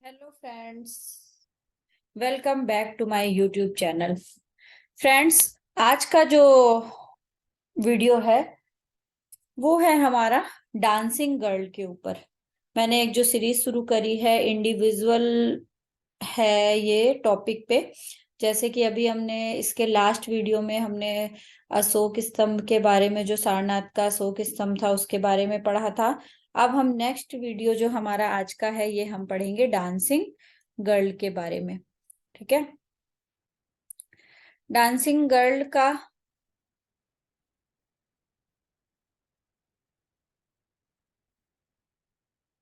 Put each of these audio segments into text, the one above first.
Hello friends, welcome back to my YouTube channel. Friends, आज का जो वीडियो है वो है हमारा डांसिंग गर्ल के ऊपर। मैंने एक जो सीरीज शुरू करी है इंडिविजुअल है ये टॉपिक पे। जैसे कि अभी हमने इसके लास्ट वीडियो में हमने अशोक स्तंभ के बारे में, जो सारनाथ का अशोक स्तंभ था उसके बारे में पढ़ा था। अब हम नेक्स्ट वीडियो जो हमारा आज का है ये हम पढ़ेंगे डांसिंग गर्ल के बारे में। ठीक है। डांसिंग गर्ल का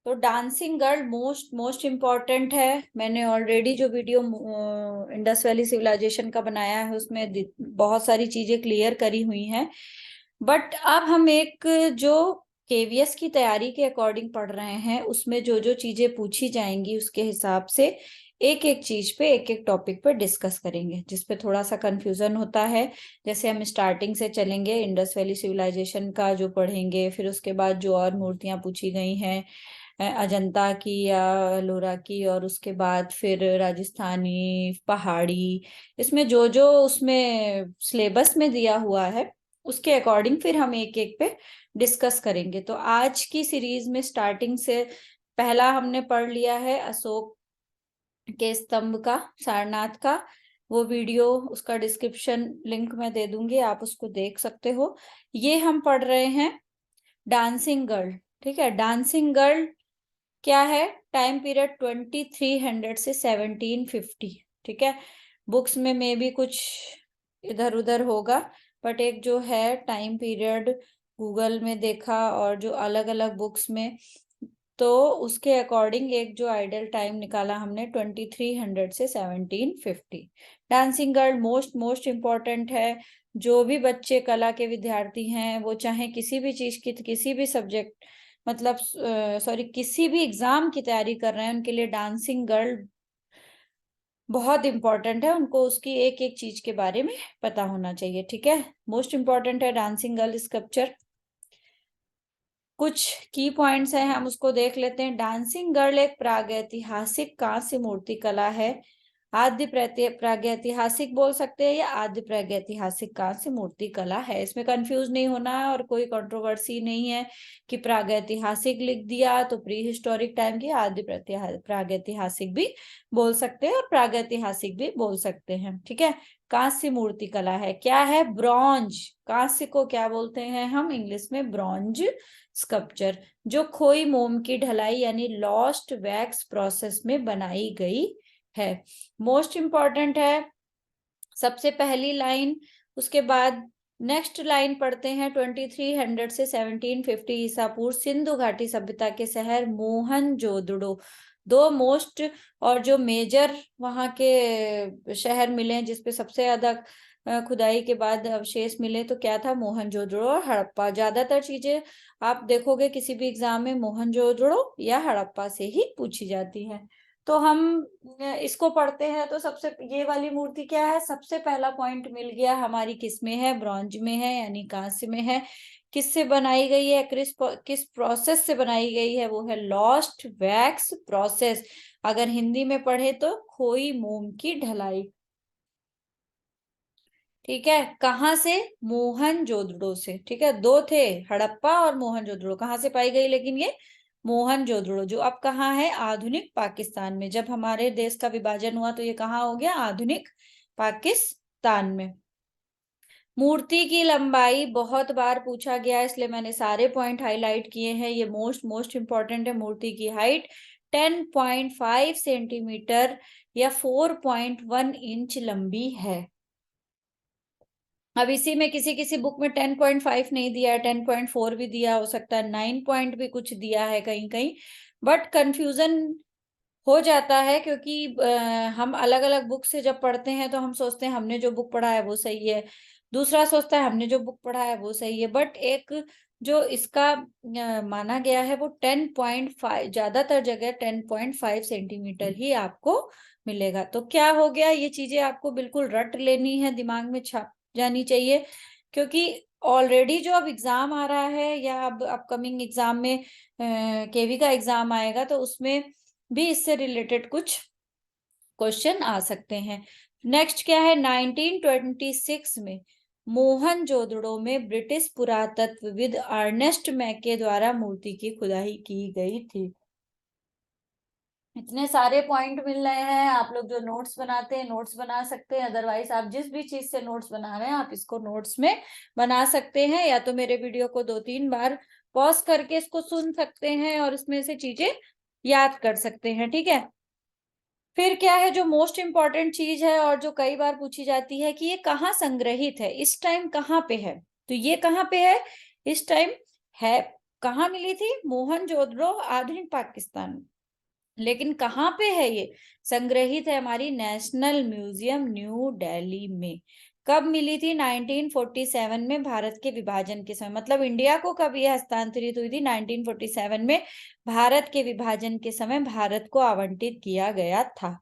तो dancing girl most most important है। मैंने ऑलरेडी जो वीडियो इंडस वैली सिविलाइजेशन का बनाया है उसमें बहुत सारी चीजें क्लियर करी हुई हैं। बट अब हम एक जो केवीएस की तैयारी के अकॉर्डिंग पढ़ रहे हैं उसमें जो जो चीजें पूछी जाएंगी उसके हिसाब से एक एक चीज पे एक एक टॉपिक पे डिस्कस करेंगे, जिसपे थोड़ा सा कंफ्यूजन होता है। जैसे हम स्टार्टिंग से चलेंगे, इंडस वैली सिविलाइजेशन का जो पढ़ेंगे, फिर उसके बाद जो और मूर्तियां पूछी गई हैं अजंता की या एलोरा की, और उसके बाद फिर राजस्थानी पहाड़ी, इसमें जो जो उसमें सिलेबस में दिया हुआ है उसके अकॉर्डिंग फिर हम एक एक पे डिस्कस करेंगे। तो आज की सीरीज में स्टार्टिंग से पहला हमने पढ़ लिया है अशोक के स्तंभ का, सारनाथ का। वो वीडियो, उसका डिस्क्रिप्शन लिंक मैं दे दूंगी, आप उसको देख सकते हो। ये हम पढ़ रहे हैं डांसिंग गर्ल। ठीक है। डांसिंग गर्ल क्या है? टाइम पीरियड 2300 से 1750। ठीक है। बुक्स में मे भी कुछ इधर उधर होगा, बट एक जो है टाइम पीरियड गूगल में देखा और जो अलग अलग बुक्स में, तो उसके अकॉर्डिंग एक जो आइडल टाइम निकाला हमने 2300 से 1750। Dancing girl most most important है। जो भी बच्चे कला के विद्यार्थी हैं वो चाहे किसी भी चीज की, किसी भी सब्जेक्ट, मतलब सॉरी किसी भी एग्जाम की तैयारी कर रहे हैं उनके लिए डांसिंग गर्ल बहुत इंपॉर्टेंट है। उनको उसकी एक एक चीज के बारे में पता होना चाहिए। ठीक है। मोस्ट इंपॉर्टेंट है डांसिंग गर्ल स्कल्पचर। कुछ की पॉइंट्स हैं, हम उसको देख लेते हैं। डांसिंग गर्ल एक प्रागैतिहासिक कांस्य मूर्ति कला है। आद्य प्रागैतिहासिक बोल सकते हैं या आद्य प्रागैतिहासिक कांस्य मूर्ति कला है। इसमें कंफ्यूज नहीं होना है और कोई कंट्रोवर्सी नहीं है कि प्रागैतिहासिक लिख दिया तो प्री हिस्टोरिक टाइम की आद्य प्रागैतिहासिक भी बोल सकते हैं और प्रागैतिहासिक भी बोल सकते हैं। ठीक है। कांस्य मूर्ति कला है। क्या है? ब्रॉन्ज। कांस्य को क्या बोलते हैं हम इंग्लिश में? ब्रॉन्ज स्कल्पचर, जो खोई मोम की ढलाई यानी लॉस्ट वैक्स प्रोसेस में बनाई गई है। मोस्ट इंपॉर्टेंट है सबसे पहली लाइन। उसके बाद नेक्स्ट लाइन पढ़ते हैं। 2300 से 1750 ईसा पूर्व सिंधु घाटी सभ्यता के शहर मोहनजोदड़ो, दो मोस्ट और जो मेजर वहां के शहर मिले जिसपे सबसे ज्यादा खुदाई के बाद अवशेष मिले, तो क्या था? मोहनजोदड़ो और हड़प्पा। ज्यादातर चीजें आप देखोगे किसी भी एग्जाम में मोहनजोदड़ो या हड़प्पा से ही पूछी जाती है। तो हम इसको पढ़ते हैं। तो सबसे ये वाली मूर्ति क्या है? सबसे पहला पॉइंट मिल गया हमारी, किस में है? ब्रॉन्ज में है यानी कांस्य में है। किससे बनाई गई है? किस प्रोसेस से बनाई गई है? वो है लॉस्ट वैक्स प्रोसेस। अगर हिंदी में पढ़े तो खोई मोम की ढलाई। ठीक है। कहाँ से? मोहनजोदड़ो से। ठीक है। दो थे, हड़प्पा और मोहनजोदड़ो। कहाँ से पाई गई लेकिन ये? मोहनजोदड़ो, जो अब कहाँ है? आधुनिक पाकिस्तान में। जब हमारे देश का विभाजन हुआ तो ये कहाँ हो गया? आधुनिक पाकिस्तान में। मूर्ति की लंबाई बहुत बार पूछा गया है, इसलिए मैंने सारे पॉइंट हाईलाइट किए हैं। ये मोस्ट मोस्ट इंपॉर्टेंट है। मूर्ति की हाइट 10.5 सेंटीमीटर या 4.1 इंच लंबी है। अब इसी में किसी किसी बुक में 10.5 नहीं दिया है, 10.4 भी दिया हो सकता है, 9 पॉइंट भी कुछ दिया है कहीं कहीं। बट कंफ्यूजन हो जाता है क्योंकि हम अलग अलग बुक से जब पढ़ते हैं तो हम सोचते हैं हमने जो बुक पढ़ा है वो सही है, दूसरा सोचता है हमने जो बुक पढ़ा है वो सही है। बट एक जो इसका माना गया है वो 10.5, ज्यादातर जगह 10.5 सेंटीमीटर ही आपको मिलेगा। तो क्या हो गया? ये चीजें आपको बिल्कुल रट लेनी है, दिमाग में छाप जानी चाहिए, क्योंकि ऑलरेडी जो अब एग्जाम आ रहा है या अब अपकमिंग एग्जाम में केवी का एग्जाम आएगा तो उसमें भी इससे रिलेटेड कुछ क्वेश्चन आ सकते हैं। नेक्स्ट क्या है, 1926 में मोहनजोदड़ो में ब्रिटिश पुरातत्वविद अर्नेस्ट मैके द्वारा मूर्ति की खुदाई की गई थी। इतने सारे पॉइंट मिल रहे हैं, आप लोग जो नोट्स बनाते हैं नोट्स बना सकते हैं, अदरवाइज आप जिस भी चीज से नोट्स बना रहे हैं आप इसको नोट्स में बना सकते हैं, या तो मेरे वीडियो को 2-3 बार पॉज करके इसको सुन सकते हैं और इसमें से चीजें याद कर सकते हैं। ठीक है, फिर क्या है जो मोस्ट इंपॉर्टेंट चीज है और जो कई बार पूछी जाती है कि ये कहाँ संग्रहित है, इस टाइम कहाँ पे है, तो ये कहाँ पे है इस टाइम, है कहाँ मिली थी, मोहनजोदड़ो आधुनिक पाकिस्तान में। लेकिन कहाँ पे है ये संग्रहित है, हमारी नेशनल म्यूजियम न्यू दिल्ली में। कब मिली थी, 1947 में, भारत के विभाजन के समय, मतलब इंडिया को कब ये हस्तांतरित हुई थी, 1947 में भारत के विभाजन के समय भारत को आवंटित किया गया था।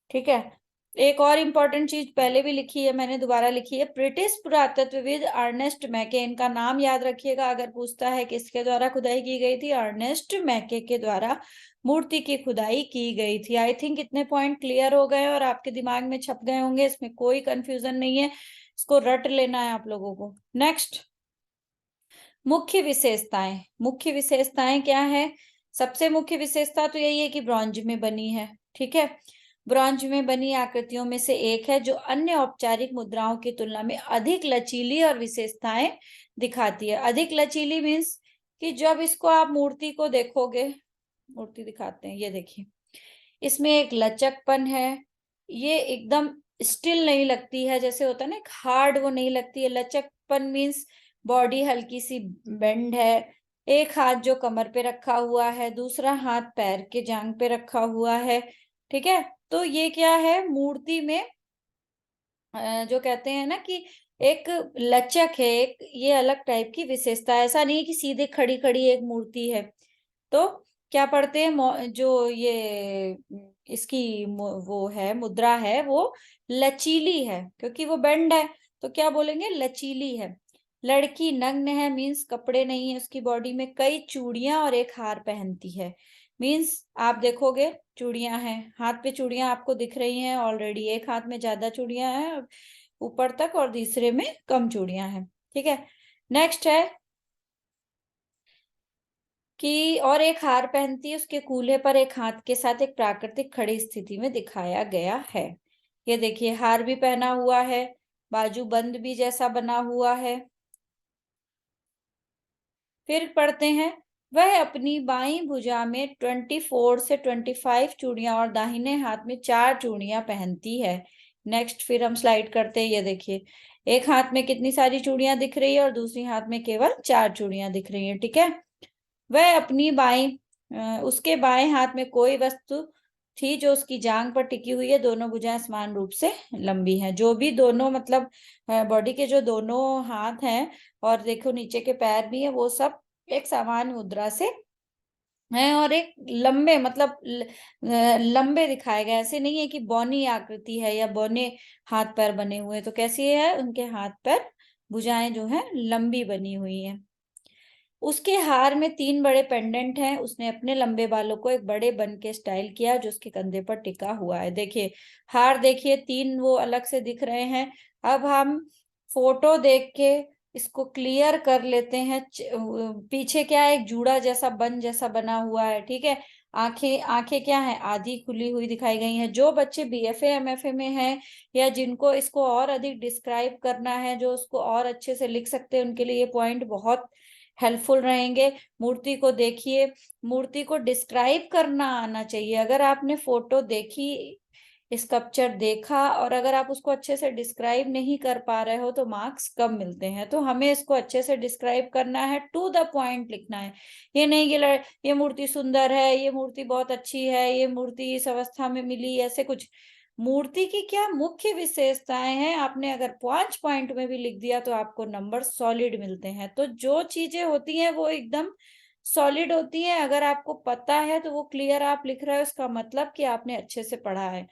ठीक है, एक और इम्पोर्टेंट चीज पहले भी लिखी है मैंने, दोबारा लिखी है, ब्रिटिश पुरातत्वविद अर्नेस्ट मैके, इनका नाम याद रखिएगा अगर पूछता है किसके द्वारा खुदाई की गई थी, अर्नेस्ट मैके के द्वारा मूर्ति की खुदाई की गई थी। आई थिंक इतने पॉइंट क्लियर हो गए और आपके दिमाग में छप गए होंगे, इसमें कोई कंफ्यूजन नहीं है, इसको रट लेना है आप लोगों को। नेक्स्ट, मुख्य विशेषताएं। मुख्य विशेषताएं क्या है, सबसे मुख्य विशेषता तो यही है कि ब्रॉन्ज में बनी है। ठीक है, ब्रॉन्ज में बनी आकृतियों में से एक है जो अन्य औपचारिक मुद्राओं की तुलना में अधिक लचीली और विशेषताएं दिखाती है। अधिक लचीली मीन्स कि जब इसको आप मूर्ति को देखोगे, मूर्ति दिखाते हैं, ये देखिए, इसमें एक लचकपन है, ये एकदम स्टिल नहीं लगती है, जैसे होता है ना एक हार्ड, वो नहीं लगती है। लचकपन मीन्स बॉडी हल्की सी बेंड है, एक हाथ जो कमर पे रखा हुआ है, दूसरा हाथ पैर के जांग पे रखा हुआ है। ठीक है, तो ये क्या है मूर्ति में जो कहते हैं ना कि एक लचक है, एक ये अलग टाइप की विशेषता है। ऐसा नहीं है कि सीधे खड़ी खड़ी एक मूर्ति है। तो क्या पढ़ते हैं, जो ये इसकी वो है मुद्रा है वो लचीली है, क्योंकि वो बेंड है तो क्या बोलेंगे, लचीली है। लड़की नग्न है मीन्स कपड़े नहीं है उसकी बॉडी में, कई चूड़ियां और एक हार पहनती है। मीन्स आप देखोगे चूड़ियां हैं, हाथ पे चूड़ियां आपको दिख रही हैं ऑलरेडी, एक हाथ में ज्यादा चूड़ियां हैं ऊपर तक और दूसरे में कम चूड़ियां हैं। ठीक है, नेक्स्ट है कि और एक हार पहनती है, उसके कूल्हे पर एक हाथ के साथ एक प्राकृतिक खड़ी स्थिति में दिखाया गया है। ये देखिए हार भी पहना हुआ है, बाजू बंद भी जैसा बना हुआ है। फिर पढ़ते हैं, वह अपनी बाईं भुजा में 24 से 25 चूड़ियां और दाहिने हाथ में 4 चूड़ियां पहनती है। नेक्स्ट फिर हम स्लाइड करते हैं, ये देखिए एक हाथ में कितनी सारी चूड़ियां दिख रही है और दूसरी हाथ में केवल 4 चूड़ियां दिख रही है। ठीक है, वह अपनी उसके बाएं हाथ में कोई वस्तु थी जो उसकी जांग पर टिकी हुई है, दोनों भुजाएं समान रूप से लंबी हैं। जो भी दोनों मतलब बॉडी के जो दोनों हाथ हैं और देखो नीचे के पैर भी हैं, वो सब एक समान मुद्रा से हैं और एक लंबे मतलब लंबे दिखाए गए। ऐसे नहीं है कि बौनी आकृति है या बौने हाथ पैर बने हुए, तो कैसी है उनके हाथ पैर भुजाएं जो है लंबी बनी हुई हैं। उसके हार में 3 बड़े पेंडेंट हैं, उसने अपने लंबे बालों को एक बड़े बन के स्टाइल किया जो उसके कंधे पर टिका हुआ है। देखिए हार देखिए 3 वो अलग से दिख रहे हैं। अब हम फोटो देख के इसको क्लियर कर लेते हैं। पीछे क्या है, एक जूड़ा जैसा बन जैसा बना हुआ है। ठीक है, आंखें आंखें क्या है, आधी खुली हुई दिखाई गई हैं। जो बच्चे बीएफए एमएफए में हैं या जिनको इसको और अधिक डिस्क्राइब करना है, जो उसको और अच्छे से लिख सकते हैं, उनके लिए ये पॉइंट बहुत हेल्पफुल रहेंगे। मूर्ति को देखिए, मूर्ति को डिस्क्राइब करना आना चाहिए। अगर आपने फोटो देखी, स्कल्पचर देखा और अगर आप उसको अच्छे से डिस्क्राइब नहीं कर पा रहे हो तो मार्क्स कम मिलते हैं। तो हमें इसको अच्छे से डिस्क्राइब करना है, टू द पॉइंट लिखना है। ये नहीं कि ये मूर्ति सुंदर है, ये मूर्ति बहुत अच्छी है, ये मूर्ति इस अवस्था में मिली, ऐसे कुछ। मूर्ति की क्या मुख्य विशेषताएं हैं, आपने अगर 5 पॉइंट में भी लिख दिया तो आपको नंबर सॉलिड मिलते हैं। तो जो चीजें होती हैं वो एकदम सॉलिड होती है। अगर आपको पता है तो वो क्लियर आप लिख रहे हो, उसका मतलब कि आपने अच्छे से पढ़ा है।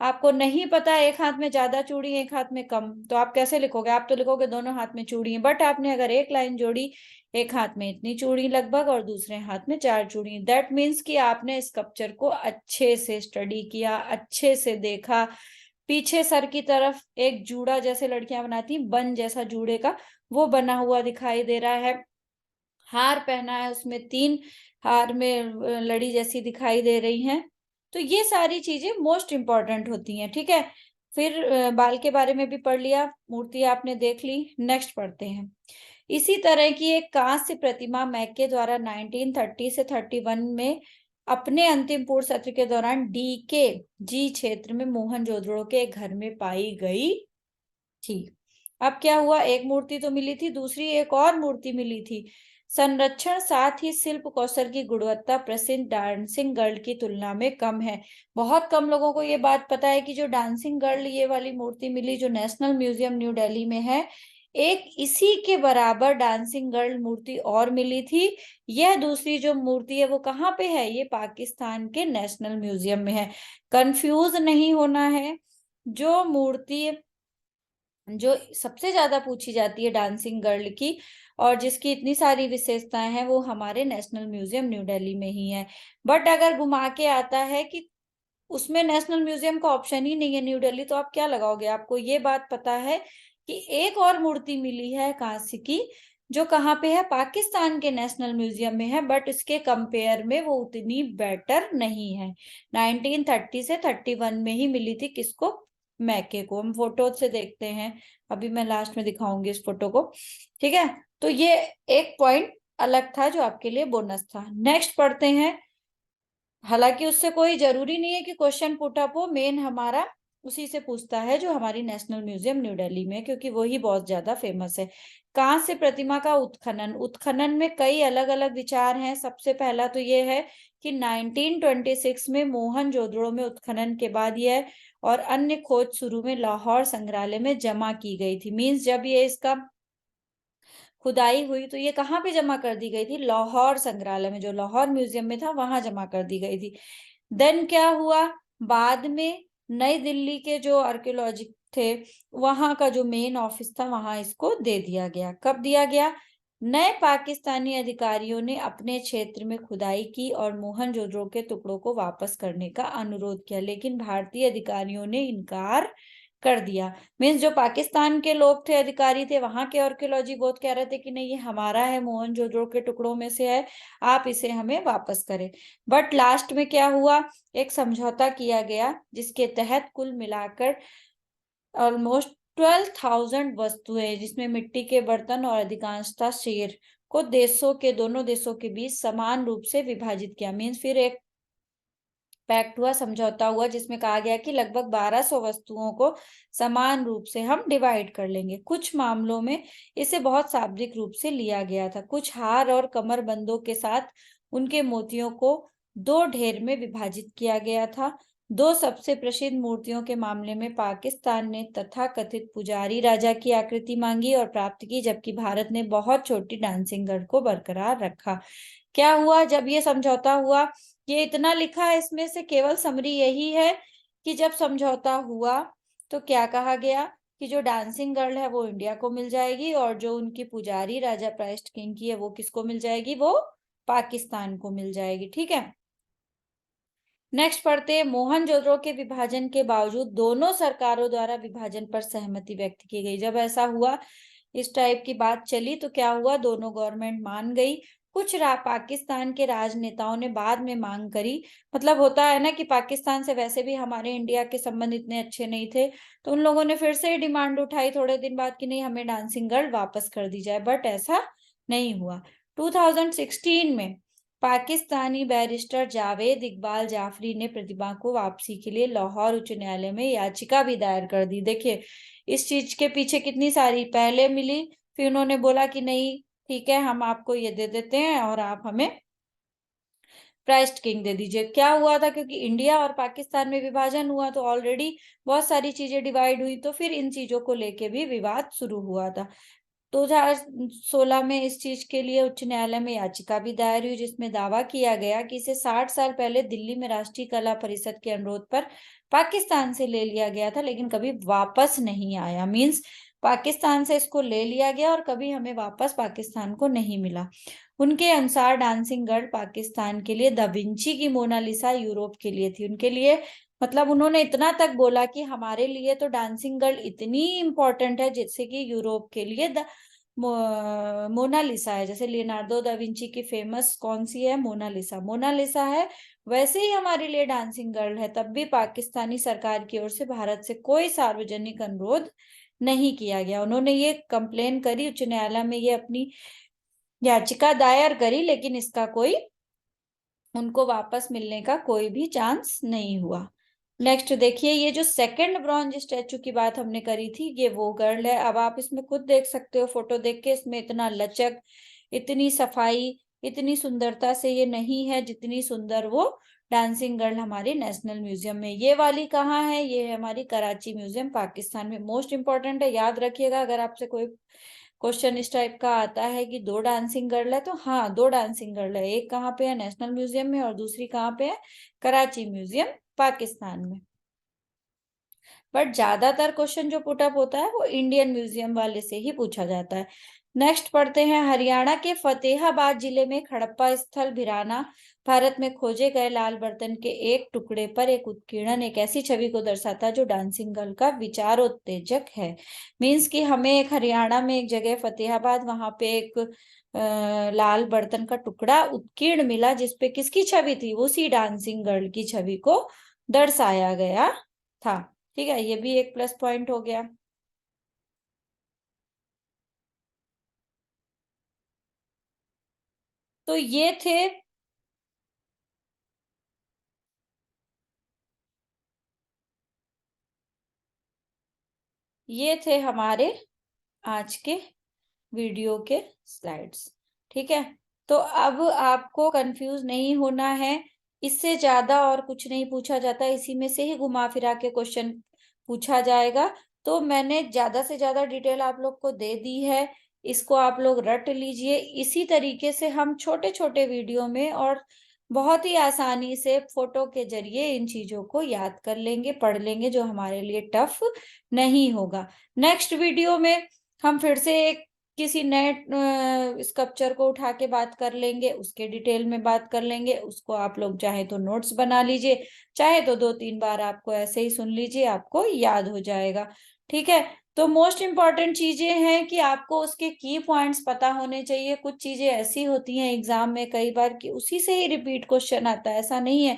आपको नहीं पता, एक हाथ में ज्यादा चूड़ी एक हाथ में कम, तो आप कैसे लिखोगे? आप तो लिखोगे दोनों हाथ में चूड़ी है, बट आपने अगर एक लाइन जोड़ी, एक हाथ में इतनी चूड़ी लगभग और दूसरे हाथ में 4 चूड़ी, दैट मीन्स कि आपने स्कल्पचर को अच्छे से स्टडी किया, अच्छे से देखा। पीछे सर की तरफ एक जूड़ा जैसे लड़कियां बनाती, बन जैसा जूड़े का, वो बना हुआ दिखाई दे रहा है। हार पहना है, उसमें 3 हार में लड़ी जैसी दिखाई दे रही हैं। तो ये सारी चीजें मोस्ट इंपॉर्टेंट होती हैं, ठीक है। फिर बाल के बारे में भी पढ़ लिया, मूर्ति आपने देख ली। नेक्स्ट पढ़ते हैं। इसी तरह की एक कांस्य प्रतिमा मैके द्वारा 1930 से 31 में अपने अंतिम पूर्ण सत्र के दौरान डीके जी क्षेत्र में मोहनजोदड़ो के एक घर में पाई गई थी। अब क्या हुआ, एक मूर्ति तो मिली थी, दूसरी एक और मूर्ति मिली थी। संरक्षण साथ ही शिल्प कौशल की गुणवत्ता प्रसिद्ध डांसिंग गर्ल की तुलना में कम है। बहुत कम लोगों को ये बात पता है कि जो डांसिंग गर्ल ये वाली मूर्ति मिली, जो नेशनल म्यूजियम न्यू दिल्ली में है, एक इसी के बराबर डांसिंग गर्ल मूर्ति और मिली थी। यह दूसरी जो मूर्ति है वो कहाँ पे है? ये पाकिस्तान के नेशनल म्यूजियम में है। कंफ्यूज नहीं होना है। जो मूर्ति जो सबसे ज्यादा पूछी जाती है डांसिंग गर्ल की, और जिसकी इतनी सारी विशेषताएं हैं, वो हमारे नेशनल म्यूजियम न्यू दिल्ली में ही है। बट अगर घुमा के आता है कि उसमें नेशनल म्यूजियम का ऑप्शन ही नहीं है न्यू दिल्ली, तो आप क्या लगाओगे? आपको ये बात पता है कि एक और मूर्ति मिली है कांस्य की, जो कहाँ पे है? पाकिस्तान के नेशनल म्यूजियम में है, बट इसके कंपेयर में वो उतनी बेटर नहीं है। 1930 से 31 में ही मिली थी। किसको? मैके को। हम फोटो से देखते हैं, अभी मैं लास्ट में दिखाऊंगी इस फोटो को, ठीक है। तो ये एक पॉइंट अलग था जो आपके लिए बोनस था। नेक्स्ट पढ़ते हैं। हालांकि उससे कोई जरूरी नहीं है कि क्वेश्चन पुट अप हो, मेन हमारा उसी से पूछता है जो हमारी नेशनल म्यूजियम न्यू दिल्ली में, क्योंकि वही बहुत ज्यादा फेमस है। कांस्य प्रतिमा का उत्खनन। उत्खनन में कई अलग अलग विचार हैं। सबसे पहला तो ये है कि 1926 में मोहनजोदड़ो में उत्खनन के बाद यह और अन्य खोज शुरू में लाहौर संग्रहालय में जमा की गई थी। मीन्स जब ये इसका खुदाई हुई तो ये कहाँ पे जमा कर दी गई थी? लाहौर संग्रहालय में, जो लाहौर म्यूजियम में था, वहां जमा कर दी गई थी। देन क्या हुआ, बाद में नई दिल्ली के जो आर्कियोलॉजी थे, वहां का जो मेन ऑफिस था, वहां इसको दे दिया गया। कब दिया गया? नए पाकिस्तानी अधिकारियों ने अपने क्षेत्र में खुदाई की और मोहनजोदड़ो के टुकड़ों को वापस करने का अनुरोध किया, लेकिन भारतीय अधिकारियों ने इनकार कर दिया। मीन्स जो पाकिस्तान के लोग थे, अधिकारी थे, वहां के आर्कियोलॉजी बहुत कह रहे थे कि नहीं, ये हमारा है, मोहनजोदड़ो के टुकड़ों में से है, आप इसे हमें वापस करें। बट लास्ट में क्या हुआ, एक समझौता किया गया जिसके तहत कुल मिलाकर ऑलमोस्ट 12,000 वस्तुएं, जिसमें मिट्टी के बर्तन और अधिकांशतः शेर को दोनों देशों के बीच समान रूप से विभाजित किया। मीन्स फिर एक पैक्ट हुआ, समझौता हुआ, जिसमें कहा गया कि लगभग 1200 वस्तुओं को समान रूप से हम डिवाइड कर लेंगे। कुछ मामलों में इसे बहुत शाब्दिक रूप से लिया गया था। कुछ हार और कमरबंदों के साथ उनके मोतियों को 2 ढेर में विभाजित किया गया था। 2 सबसे प्रसिद्ध मूर्तियों के मामले में पाकिस्तान ने तथाकथित पुजारी राजा की आकृति मांगी और प्राप्त की, जबकि भारत ने बहुत छोटी डांसिंग गर्ल को बरकरार रखा। क्या हुआ जब ये समझौता हुआ? ये इतना लिखा है, इसमें से केवल समरी यही है कि जब समझौता हुआ तो क्या कहा गया कि जो डांसिंग गर्ल है वो इंडिया को मिल जाएगी, और जो उनकी पुजारी राजा प्राइस्ट किंग की है वो किसको मिल जाएगी? वो पाकिस्तान को मिल जाएगी, ठीक है। नेक्स्ट पढ़ते हैं। मोहनजोदड़ो के विभाजन के बावजूद दोनों सरकारों द्वारा विभाजन पर सहमति व्यक्त की गई। जब ऐसा हुआ, इस टाइप की बात चली, तो क्या हुआ, दोनों गवर्नमेंट मान गई। कुछ पाकिस्तान के राजनेताओं ने बाद में मांग करी। मतलब होता है ना कि पाकिस्तान से वैसे भी हमारे इंडिया के संबंध इतने अच्छे नहीं थे, तो उन लोगों ने फिर से डिमांड उठाई थोड़े दिन बाद कि नहीं, हमें डांसिंग गर्ल वापस कर दी जाए, बट ऐसा नहीं हुआ। 2016 में पाकिस्तानी बैरिस्टर जावेद इकबाल जाफरी ने प्रतिभा को वापसी के लिए लाहौर उच्च न्यायालय में याचिका भी दायर कर दी। देखिए इस चीज के पीछे कितनी सारी पहले मिली, फिर उन्होंने बोला कि नहीं ठीक है, हम आपको ये दे देते हैं और आप हमें प्राइस्ट किंग दे दीजिए। क्या हुआ था, क्योंकि इंडिया और पाकिस्तान में विभाजन हुआ तो ऑलरेडी बहुत सारी चीजें डिवाइड हुई, तो फिर इन चीजों को लेके भी विवाद शुरू हुआ था। 2016 में इस चीज के लिए उच्च न्यायालय में याचिका भी दायर हुई, जिसमें दावा किया गया कि इसे 60 साल पहले दिल्ली में राष्ट्रीय कला परिषद के अनुरोध पर पाकिस्तान से ले लिया गया था, लेकिन कभी वापस नहीं आया। मींस पाकिस्तान से इसको ले लिया गया और कभी हमें वापस पाकिस्तान को नहीं मिला। उनके अनुसार डांसिंग गर्ल पाकिस्तान के लिए दा विंची की मोनालिसा यूरोप के लिए थी। उनके लिए मतलब उन्होंने इतना तक बोला कि हमारे लिए तो डांसिंग गर्ल इतनी इंपॉर्टेंट है जैसे कि यूरोप के लिए मोनालिसा है। जैसे लियोनार्डो दा विंची की फेमस कौन सी है, मोनालिसा, मोनालिसा है, वैसे ही हमारे लिए डांसिंग गर्ल है। तब भी पाकिस्तानी सरकार की ओर से भारत से कोई सार्वजनिक अनुरोध नहीं किया गया। उन्होंने ये कंप्लेन करी उच्च न्यायालय में, ये अपनी याचिका दायर करी, लेकिन इसका कोई उनको वापस मिलने का कोई भी चांस नहीं हुआ। नेक्स्ट देखिए, ये जो सेकंड ब्रॉन्ज स्टैचू की बात हमने करी थी, ये वो गर्ल है। अब आप इसमें खुद देख सकते हो, फोटो देख के, इसमें इतना लचक, इतनी सफाई, इतनी सुंदरता से ये नहीं है जितनी सुंदर वो डांसिंग गर्ल हमारी नेशनल म्यूजियम में। ये वाली कहाँ है, ये है हमारी कराची म्यूजियम पाकिस्तान में। मोस्ट इंपॉर्टेंट है, याद रखिएगा। अगर आपसे कोई क्वेश्चन इस टाइप का आता है कि 2 डांसिंग गर्ल है, तो हाँ 2 डांसिंग गर्ल है, एक कहाँ पे है, नेशनल म्यूजियम में, और दूसरी कहाँ पे है, कराची म्यूजियम पाकिस्तान में। बट ज्यादातर क्वेश्चन जो पुटअप होता है वो इंडियन म्यूजियम वाले से ही पूछा जाता है। नेक्स्ट पढ़ते हैं, हरियाणा के फतेहाबाद जिले में खड़प्पा स्थल भिराना भारत में खोजे गए लाल बर्तन के एक टुकड़े पर एक उत्कीर्णन एक ऐसी छवि को दर्शाता है जो डांसिंग गर्ल का विचारोत्तेजक है। मीन्स कि हमें एक हरियाणा में एक जगह फतेहाबाद, वहां पे एक लाल बर्तन का टुकड़ा उत्कीर्ण मिला, जिसपे किसकी छवि थी, उसी डांसिंग गर्ल की छवि को दर्शाया गया था। ठीक है, ये भी एक प्लस पॉइंट हो गया। तो ये थे हमारे आज के वीडियो के स्लाइड्स। ठीक है, तो अब आपको कंफ्यूज नहीं होना है, इससे ज्यादा और कुछ नहीं पूछा जाता, इसी में से ही घुमा फिरा के क्वेश्चन पूछा जाएगा। तो मैंने ज्यादा से ज्यादा डिटेल आप लोग को दे दी है, इसको आप लोग रट लीजिए। इसी तरीके से हम छोटे छोटे वीडियो में और बहुत ही आसानी से फोटो के जरिए इन चीजों को याद कर लेंगे, पढ़ लेंगे, जो हमारे लिए टफ नहीं होगा। नेक्स्ट वीडियो में हम फिर से एक किसी नए स्कल्पचर को उठा के बात कर लेंगे, उसके डिटेल में बात कर लेंगे। उसको आप लोग चाहे तो नोट्स बना लीजिए, चाहे तो 2-3 बार आपको ऐसे ही सुन लीजिए, आपको याद हो जाएगा। ठीक है, तो मोस्ट इंपॉर्टेंट चीजें हैं कि आपको उसके की पॉइंट्स पता होने चाहिए। कुछ चीजें ऐसी होती हैं एग्जाम में कई बार कि उसी से ही रिपीट क्वेश्चन आता है, ऐसा नहीं है।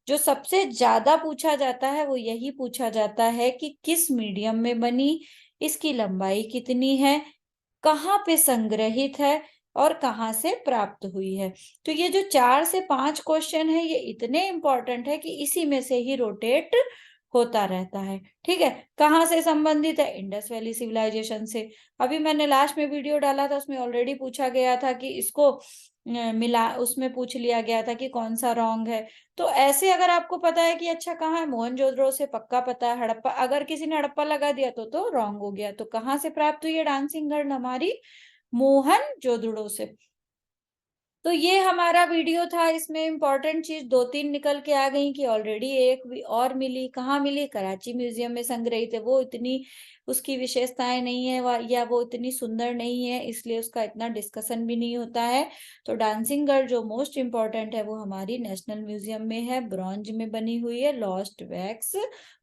जो सबसे ज्यादा पूछा जाता है वो यही पूछा जाता है कि किस मीडियम में बनी, इसकी लंबाई कितनी है, कहाँ पे संग्रहित है, और कहाँ से प्राप्त हुई है। तो ये जो 4 से 5 क्वेश्चन है, ये इतने इंपॉर्टेंट है कि इसी में से ही रोटेट होता रहता है। ठीक है, कहाँ से संबंधित है, इंडस वैली सिविलाइजेशन से। अभी मैंने लास्ट में वीडियो डाला था, उसमें ऑलरेडी पूछा गया था कि इसको मिला, उसमें पूछ लिया गया था कि कौन सा रॉन्ग है। तो ऐसे अगर आपको पता है कि अच्छा कहाँ है, मोहनजोदड़ो से पक्का पता है, हड़प्पा, अगर किसी ने हड़प्पा लगा दिया तो रॉन्ग हो गया। तो कहाँ से प्राप्त हुई है डांसिंग गर्ल, हमारी मोहनजोदड़ो से। तो ये हमारा वीडियो था, इसमें इंपॉर्टेंट चीज 2-3 निकल के आ गई कि ऑलरेडी एक भी और मिली, कहाँ मिली, कराची म्यूजियम में संग्रहित है। वो इतनी उसकी विशेषताएं नहीं है या वो इतनी सुंदर नहीं है, इसलिए उसका इतना डिस्कशन भी नहीं होता है। तो डांसिंग गर्ल जो मोस्ट इम्पोर्टेंट है वो हमारी नेशनल म्यूजियम में है, ब्रॉन्ज में बनी हुई है, लॉस्ट वैक्स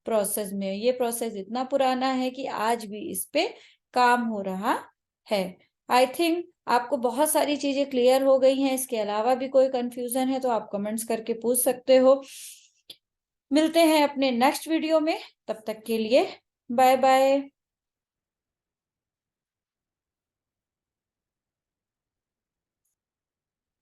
प्रोसेस में। ये प्रोसेस इतना पुराना है कि आज भी इस पे काम हो रहा है। आई थिंक आपको बहुत सारी चीजें क्लियर हो गई हैं। इसके अलावा भी कोई कंफ्यूजन है तो आप कमेंट्स करके पूछ सकते हो। मिलते हैं अपने नेक्स्ट वीडियो में, तब तक के लिए बाय बाय।